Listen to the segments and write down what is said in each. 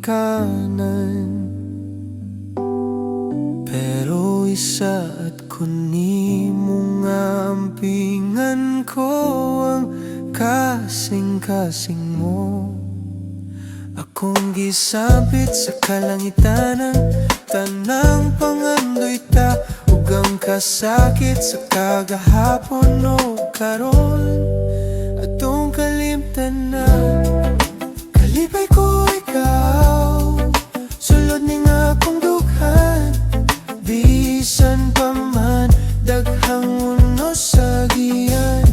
kanan. Pero isa at kuni mo nga ampingan ko ang kasing-kasing mo. Akong gisabit sa kalangitan ng tanang pangandoy ta, ug ang kasakit sa kagahapon o karon atong kalimtan na. Kalipay ko ikaw, sulod ning akong dughan, bisan pa man daghang unos sa giyan.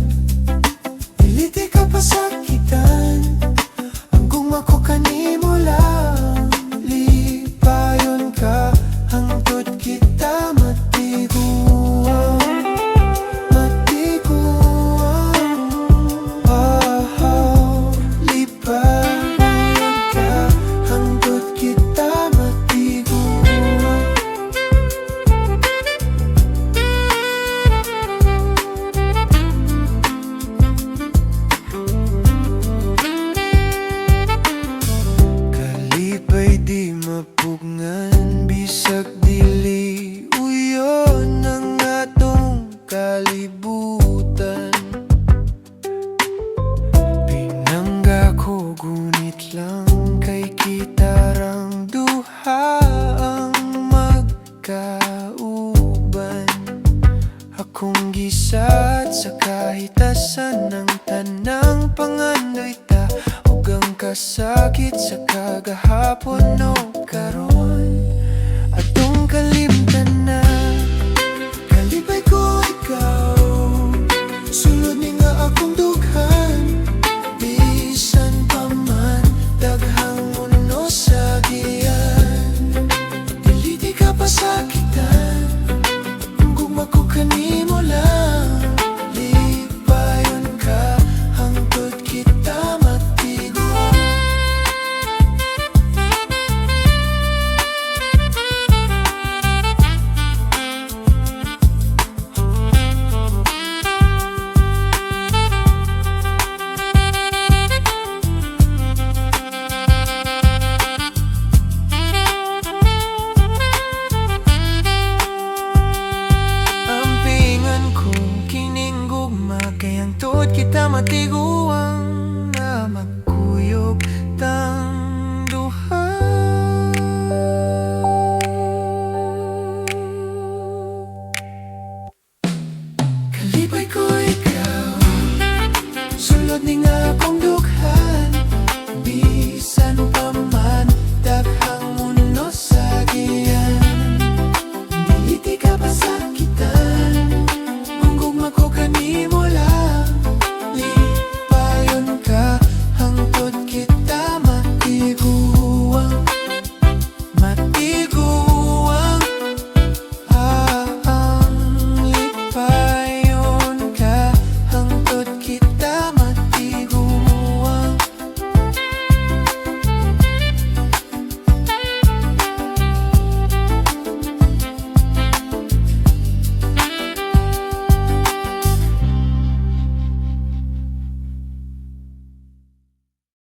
Piliti ka pasakitan, hanggang ako kanimo lang. Lipayon ka, hangtod kita matiguan. Matiguan, lipayon ka, hangtod kita matiguan. Kalipay di mapugngan, bisag dili uyon ang atong kalibutan. Pinangga ko gunit lang kay kitarang duha ang magkauban. Akong gisat sa kahitasan ng tanang pangandoy ta, ug ang kasakit sa kagahapon o karon